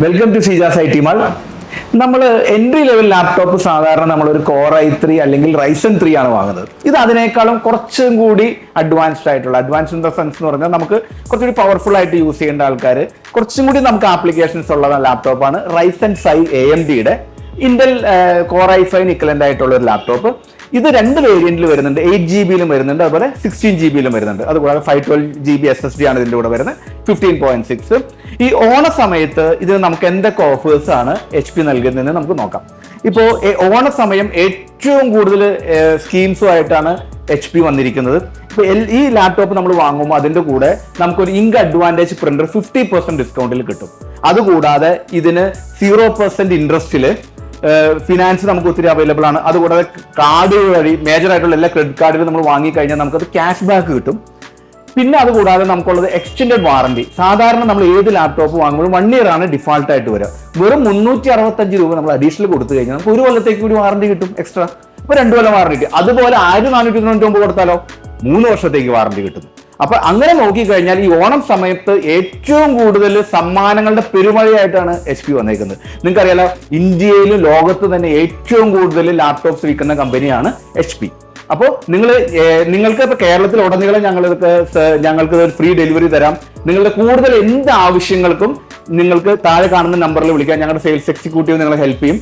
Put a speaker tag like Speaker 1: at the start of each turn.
Speaker 1: Welcome to Seejas I T mall. നമ്മൾ entry level laptop സാധാരണ നമ്മളൊരു കോർ i3 അല്ലെങ്കിൽ റൈസൻ 3 ആണ് വാങ്ങുന്നത്. ഇത് അതിനേക്കാളും കുറച്ചും കൂടി അഡ്വാൻസ്ഡ് ആയിട്ടുള്ള, അഡ്വാൻസ് ഇൻ ദ സെൻസ് എന്ന് പറഞ്ഞാൽ നമുക്ക് കുറച്ചുകൂടി പവർഫുൾ ആയിട്ട് യൂസ് ചെയ്യേണ്ട ആൾക്കാർ, കുറച്ചും കൂടി നമുക്ക് ആപ്ലിക്കേഷൻസ് ഉള്ള ലാപ്ടോപ്പാണ് റൈസൻ 5 AMDയുടെ ഇന്റൽ കോർ i5 ഇക്വലന്റ് ആയിട്ടുള്ള ഒരു ലാപ്ടോപ്പ്. ഇത് രണ്ട് വേരിയന്റിൽ വരുന്നുണ്ട്, 8GB വരുന്നുണ്ട്, അതുപോലെ 16GB വരുന്നുണ്ട്. അതുകൂടാതെ 512GB SSD ആണ് ഇതിൻ്റെ കൂടെ വരുന്നത്, 15.6. ഈ ഓണ സമയത്ത് ഇതിന് നമുക്ക് എന്തൊക്കെ ഓഫേഴ്സ് ആണ് HP നൽകുന്നതെന്ന് നമുക്ക് നോക്കാം. ഇപ്പോൾ ഓണ സമയം ഏറ്റവും കൂടുതൽ സ്കീംസുമായിട്ടാണ് HP വന്നിരിക്കുന്നത്. ഇപ്പോൾ ഈ ലാപ്ടോപ്പ് നമ്മൾ വാങ്ങുമ്പോൾ അതിൻ്റെ കൂടെ നമുക്കൊരു ഇങ്ക് അഡ്വാൻറ്റേജ് പ്രിന്റർ 50% ഡിസ്കൗണ്ടിൽ കിട്ടും. അതുകൂടാതെ ഇതിന് 0% ഇൻട്രസ്റ്റിൽ ഫിനാൻസ് നമുക്ക് ഒത്തിരി അവൈലബിൾ ആണ്. അതുകൂടാതെ കാർഡ് വഴി മേജർ ആയിട്ടുള്ള എല്ലാ ക്രെഡിറ്റ് കാർഡിലും നമ്മൾ വാങ്ങിക്കഴിഞ്ഞാൽ നമുക്കത് ക്യാഷ് ബാക്ക് കിട്ടും. പിന്നെ അതുകൂടാതെ നമുക്കുള്ളത് എക്സ്റ്റെൻഡഡ് വാറണ്ടി. സാധാരണ നമ്മൾ ഏത് ലാപ്ടോപ്പ് വാങ്ങുമ്പോഴും 1 year ആണ് ഡിഫാൾട്ട് ആയിട്ട് വരിക. വെറും 365 രൂപ നമ്മൾ അഡീഷണൽ കൊടുത്തു കഴിഞ്ഞാൽ നമുക്ക് 1 കൊല്ലത്തേക്ക് കൂടി വാറണ്ടി കിട്ടും എക്സ്ട്രാ. ഇപ്പോൾ 2 കൊല്ലം വാറണ്ടി കിട്ടും. അതുപോലെ 1499 കൊടുത്താലോ 3 വർഷത്തേക്ക് വാറണ്ടി കിട്ടും. അപ്പൊ അങ്ങനെ നോക്കിക്കഴിഞ്ഞാൽ ഈ ഓണം സമയത്ത് ഏറ്റവും കൂടുതൽ സമ്മാനങ്ങളുടെ പെരുമഴയായിട്ടാണ് HP വന്നേക്കുന്നത്. നിങ്ങൾക്കറിയാലോ, ഇന്ത്യയിലും ലോകത്ത് തന്നെ ഏറ്റവും കൂടുതൽ ലാപ്ടോപ്സ് വിൽക്കുന്ന കമ്പനിയാണ് HP. അപ്പോൾ നിങ്ങൾക്ക് ഇപ്പോൾ കേരളത്തിൽ ഉടനീളം ഞങ്ങൾക്ക് ഒരു ഫ്രീ ഡെലിവറി തരാം. നിങ്ങളുടെ കൂടുതൽ എന്ത് ആവശ്യങ്ങൾക്കും നിങ്ങൾക്ക് താഴെ കാണുന്ന നമ്പറിൽ വിളിക്കാം. ഞങ്ങളുടെ സെയിൽസ് എക്സിക്യൂട്ടീവ് നിങ്ങളെ ഹെൽപ്പ് ചെയ്യും.